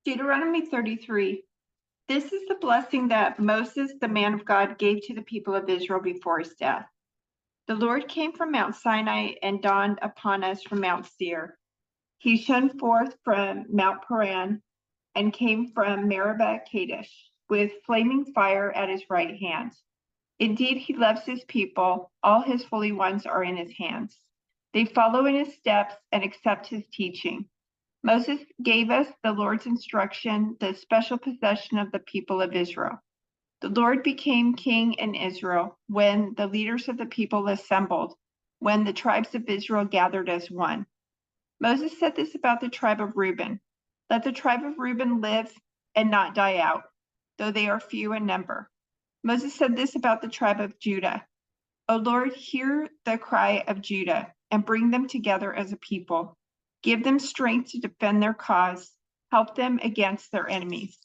Deuteronomy 33. This is the blessing that Moses, the man of God, gave to the people of Israel before his death. The Lord came from Mount Sinai and dawned upon us from Mount Seir. He shone forth from Mount Paran and came from Meribah Kadesh with flaming fire at his right hand. Indeed, he loves his people. All his holy ones are in his hands. They follow in his steps and accept his teaching. Moses gave us the Lord's instruction, the special possession of the people of Israel. The Lord became king in Israel when the leaders of the people assembled, when the tribes of Israel gathered as one. Moses said this about the tribe of Reuben. Let the tribe of Reuben live and not die out, though they are few in number. Moses said this about the tribe of Judah. O Lord, hear the cry of Judah and bring them together as a people. Give them strength to defend their cause. Help them against their enemies.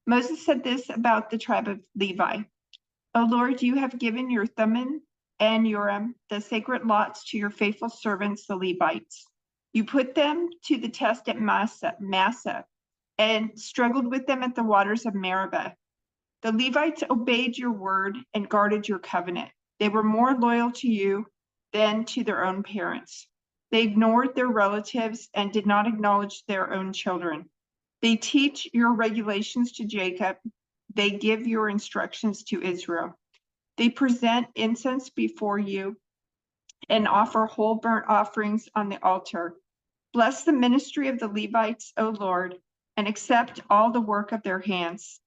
Moses said this about the tribe of Levi. O Lord, you have given your Thummim and Urim, the sacred lots, to your faithful servants, the Levites. You put them to the test at Massa and struggled with them at the waters of Meribah. The Levites obeyed your word and guarded your covenant. They were more loyal to you than to their own parents. They ignored their relatives and did not acknowledge their own children. They teach your regulations to Jacob. They give your instructions to Israel. They present incense before you and offer whole burnt offerings on the altar. Bless the ministry of the Levites, O Lord, and accept all the work of their hands.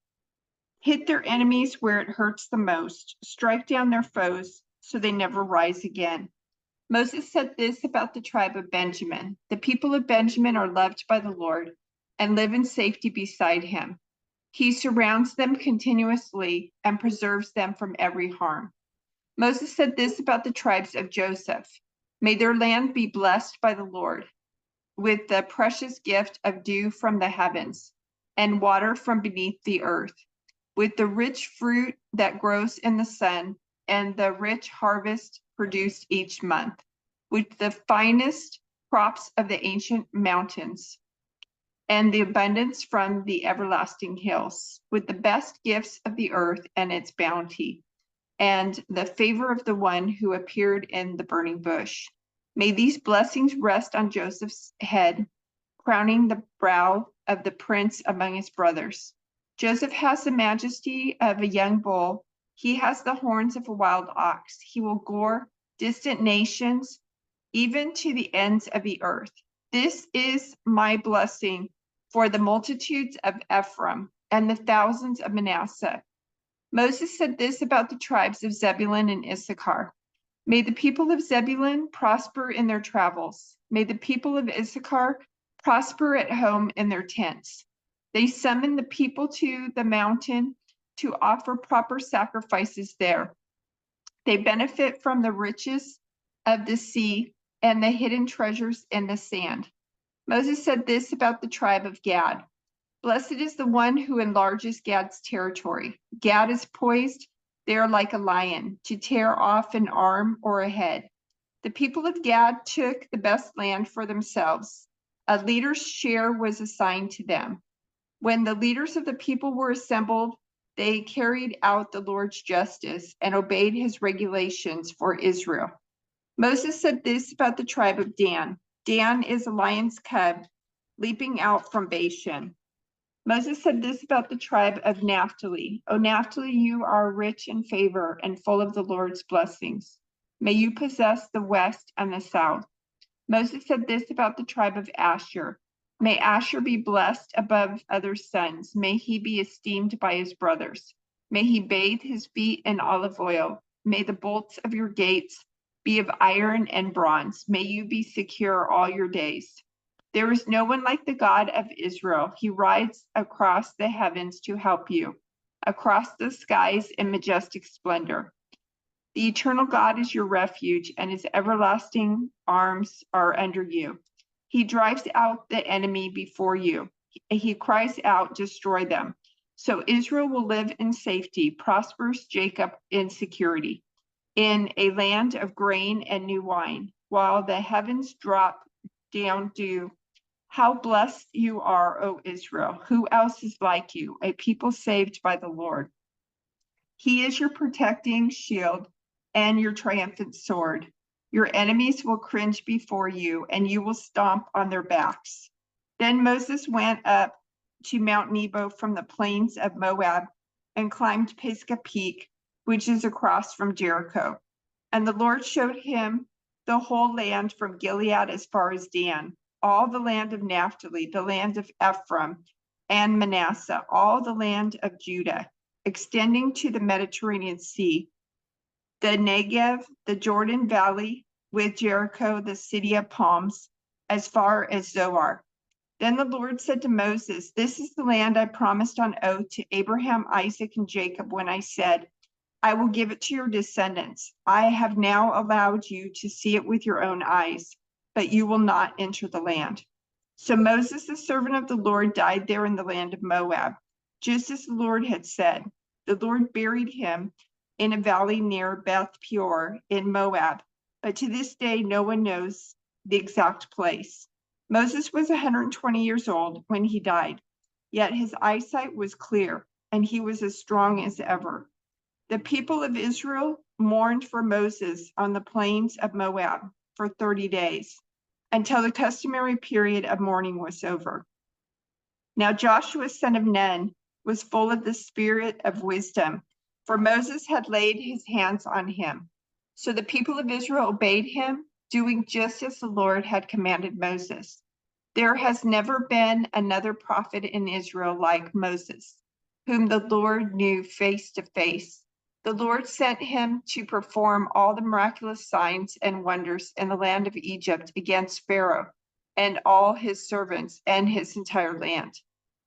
Hit their enemies where it hurts the most. Strike down their foes so they never rise again. Moses said this about the tribe of Benjamin. The people of Benjamin are loved by the Lord and live in safety beside him. He surrounds them continuously and preserves them from every harm. Moses said this about the tribes of Joseph. May their land be blessed by the Lord with the precious gift of dew from the heavens and water from beneath the earth, with the rich fruit that grows in the sun and the rich harvest produced each month, with the finest crops of the ancient mountains and the abundance from the everlasting hills, with the best gifts of the earth and its bounty, and the favor of the one who appeared in the burning bush. May these blessings rest on Joseph's head, crowning the brow of the prince among his brothers. Joseph has the majesty of a young bull. He has the horns of a wild ox. He will gore distant nations, even to the ends of the earth. This is my blessing for the multitudes of Ephraim and the thousands of Manasseh. Moses said this about the tribes of Zebulun and Issachar. May the people of Zebulun prosper in their travels. May the people of Issachar prosper at home in their tents. They summon the people to the mountain to offer proper sacrifices there. They benefit from the riches of the sea and the hidden treasures in the sand. Moses said this about the tribe of Gad. Blessed is the one who enlarges Gad's territory. Gad is poised there like a lion to tear off an arm or a head. The people of Gad took the best land for themselves. A leader's share was assigned to them. When the leaders of the people were assembled, they carried out the Lord's justice and obeyed his regulations for Israel. Moses said this about the tribe of Dan. Dan is a lion's cub leaping out from Bashan. Moses said this about the tribe of Naphtali. O Naphtali, you are rich in favor and full of the Lord's blessings. May you possess the west and the south. Moses said this about the tribe of Asher. May Asher be blessed above other sons. May he be esteemed by his brothers. May he bathe his feet in olive oil. May the bolts of your gates be of iron and bronze. May you be secure all your days. There is no one like the God of Israel. He rides across the heavens to help you, across the skies in majestic splendor. The eternal God is your refuge, and his everlasting arms are under you. He drives out the enemy before you. He cries out, destroy them. So Israel will live in safety, prospers Jacob in security, in a land of grain and new wine, while the heavens drop down dew How blessed you are, O Israel! Who else is like you, a people saved by the Lord? He is your protecting shield and your triumphant sword. Your enemies will cringe before you, and you will stomp on their backs. Then Moses went up to Mount Nebo from the plains of Moab and climbed Pisgah Peak, which is across from Jericho. And the Lord showed him the whole land from Gilead as far as Dan, all the land of Naphtali, the land of Ephraim and Manasseh, all the land of Judah, extending to the Mediterranean Sea, the Negev, the Jordan Valley, with Jericho, the city of palms, as far as Zoar. Then the Lord said to Moses, "This is the land I promised on oath to Abraham, Isaac, and Jacob when I said, I will give it to your descendants. I have now allowed you to see it with your own eyes, but you will not enter the land." So Moses, the servant of the Lord, died there in the land of Moab, just as the Lord had said. The Lord buried him in a valley near Beth Peor in Moab, but to this day no one knows the exact place. Moses was 120 years old when he died, yet his eyesight was clear, and he was as strong as ever. The people of Israel mourned for Moses on the plains of Moab for 30 days until the customary period of mourning was over. Now Joshua, son of Nun, was full of the spirit of wisdom, for Moses had laid his hands on him. So the people of Israel obeyed him, doing just as the Lord had commanded Moses. There has never been another prophet in Israel like Moses, whom the Lord knew face to face. The Lord sent him to perform all the miraculous signs and wonders in the land of Egypt against Pharaoh and all his servants and his entire land.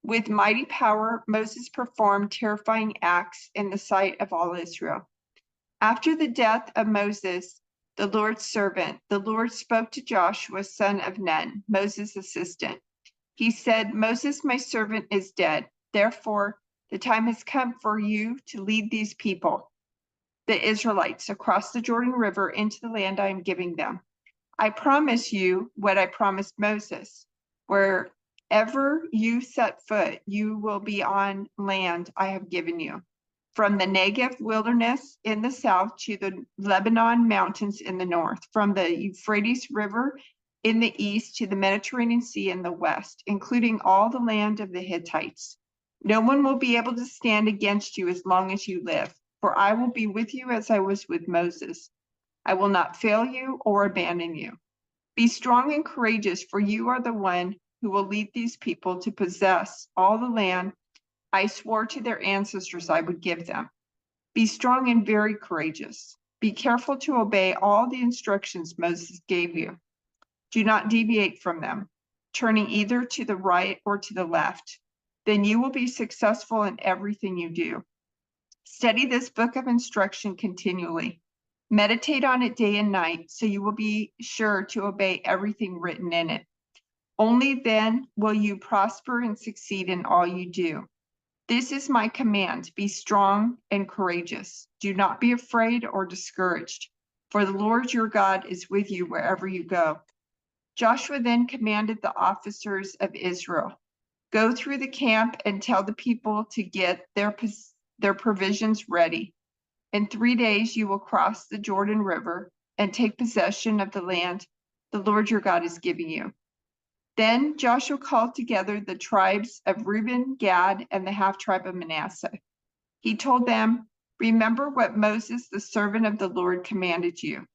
With mighty power, Moses performed terrifying acts in the sight of all Israel. After the death of Moses, the Lord's servant, the Lord spoke to Joshua, son of Nun, Moses' assistant. He said, "Moses, my servant, is dead. Therefore, the time has come for you to lead these people, the Israelites, across the Jordan River into the land I am giving them. I promise you what I promised Moses. Wherever you set foot, you will be on land I have given you, from the Negev wilderness in the south to the Lebanon mountains in the north, from the Euphrates River in the east to the Mediterranean Sea in the west, including all the land of the Hittites. No one will be able to stand against you as long as you live, for I will be with you as I was with Moses. I will not fail you or abandon you. Be strong and courageous, for you are the one who will lead these people to possess all the land I swore to their ancestors I would give them. Be strong and very courageous. Be careful to obey all the instructions Moses gave you. Do not deviate from them, turning either to the right or to the left. Then you will be successful in everything you do. Study this book of instruction continually. Meditate on it day and night, so you will be sure to obey everything written in it. Only then will you prosper and succeed in all you do. This is my command: be strong and courageous. Do not be afraid or discouraged, for the Lord your God is with you wherever you go." Joshua then commanded the officers of Israel, "Go through the camp and tell the people to get their provisions ready. In 3 days you will cross the Jordan River and take possession of the land the Lord your God is giving you." Then Joshua called together the tribes of Reuben, Gad, and the half-tribe of Manasseh. He told them, "Remember what Moses, the servant of the Lord, commanded you.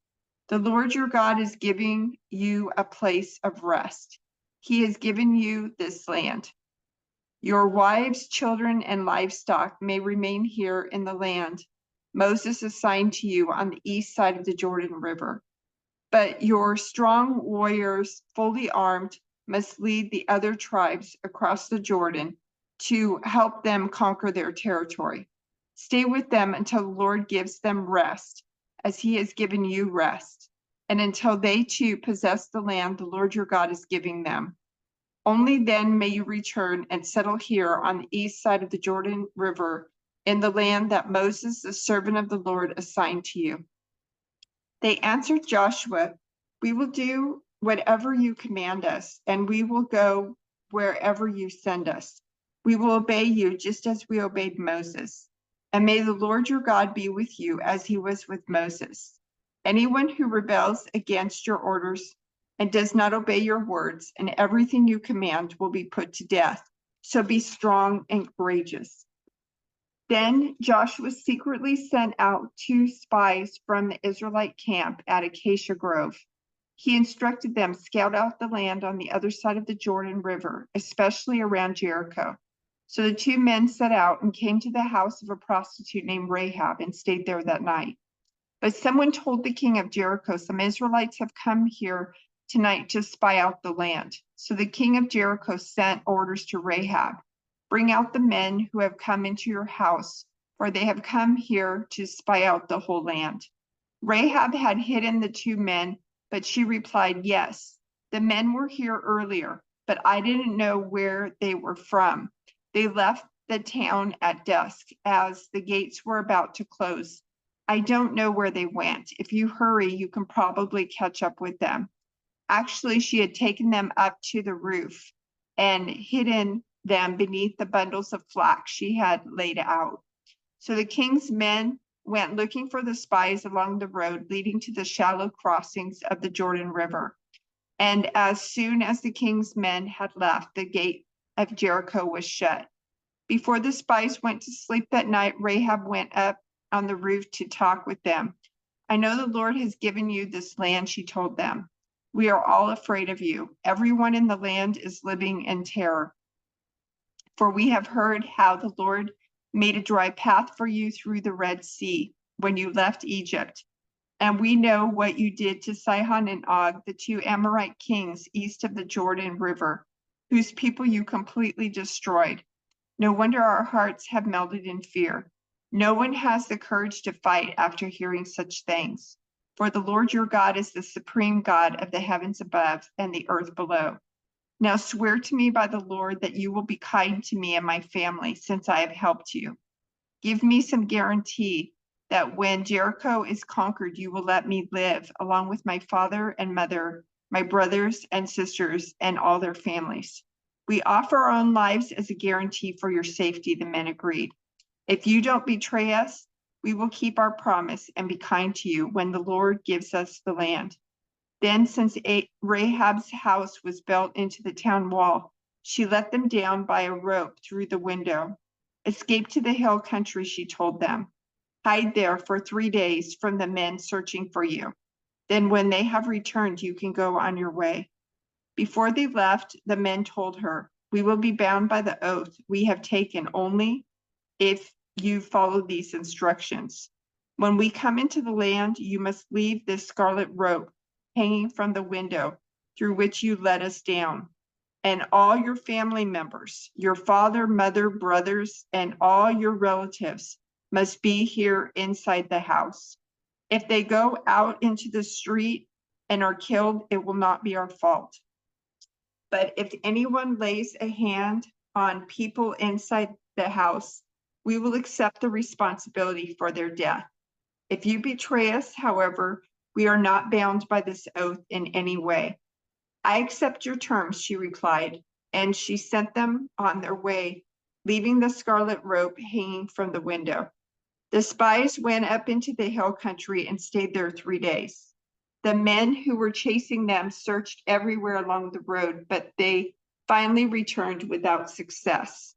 The Lord your God is giving you a place of rest. He has given you this land. Your wives, children, and livestock may remain here in the land Moses assigned to you on the east side of the Jordan River. But your strong warriors, fully armed, must lead the other tribes across the Jordan to help them conquer their territory. Stay with them until the Lord gives them rest, as he has given you rest, and until they too possess the land the Lord your God is giving them. Only then may you return and settle here on the east side of the Jordan River in the land that Moses, the servant of the Lord, assigned to you." They answered Joshua, "We will do whatever you command us, and we will go wherever you send us. We will obey you just as we obeyed Moses. And may the Lord your God be with you as he was with Moses. Anyone who rebels against your orders and does not obey your words, and everything you command will be put to death. So be strong and courageous. Then Joshua secretly sent out 2 spies from the Israelite camp at Acacia Grove. He instructed them, scout out the land on the other side of the Jordan River, especially around Jericho. So the 2 men set out and came to the house of a prostitute named Rahab and stayed there that night. But someone told the king of Jericho, some Israelites have come here tonight to spy out the land. So the king of Jericho sent orders to Rahab, bring out the men who have come into your house, for they have come here to spy out the whole land. Rahab had hidden the 2 men, but she replied, yes, the men were here earlier, but I didn't know where they were from. They left the town at dusk as the gates were about to close. I don't know where they went. If you hurry, you can probably catch up with them. Actually, she had taken them up to the roof and hidden them beneath the bundles of flax she had laid out. So the king's men went looking for the spies along the road leading to the shallow crossings of the Jordan River. And as soon as the king's men had left, the gate of Jericho was shut. Before the spies went to sleep that night, Rahab went up on the roof to talk with them. I know the Lord has given you this land, she told them. We are all afraid of you. Everyone in the land is living in terror. For we have heard how the Lord made a dry path for you through the Red Sea when you left Egypt. And we know what you did to Sihon and Og, the 2 Amorite kings east of the Jordan River, whose people you completely destroyed. No wonder our hearts have melted in fear. No one has the courage to fight after hearing such things. For the Lord your God is the supreme God of the heavens above and the earth below. Now swear to me by the Lord that you will be kind to me and my family, since I have helped you. Give me some guarantee that when Jericho is conquered, you will let me live, along with my father and mother, my brothers and sisters, and all their families. We offer our own lives as a guarantee for your safety, the men agreed. If you don't betray us, we will keep our promise and be kind to you when the Lord gives us the land. Then, since Rahab's house was built into the town wall, she let them down by a rope through the window. Escape to the hill country, she told them. Hide there for 3 days from the men searching for you. Then when they have returned, you can go on your way. Before they left, the men told her, we will be bound by the oath we have taken only if you follow these instructions. When we come into the land, you must leave this scarlet rope hanging from the window through which you let us down. And all your family members, your father, mother, brothers, and all your relatives must be here inside the house. If they go out into the street and are killed, it will not be our fault. But if anyone lays a hand on people inside the house, we will accept the responsibility for their death. If you betray us, however, we are not bound by this oath in any way. I accept your terms, she replied, and she sent them on their way, leaving the scarlet rope hanging from the window. The spies went up into the hill country and stayed there 3 days. The men who were chasing them searched everywhere along the road, but they finally returned without success.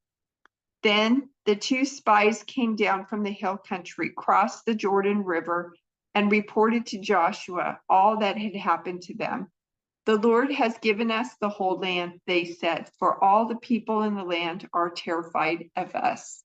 Then the 2 spies came down from the hill country, crossed the Jordan River, and reported to Joshua all that had happened to them. The Lord has given us the whole land, they said, for all the people in the land are terrified of us.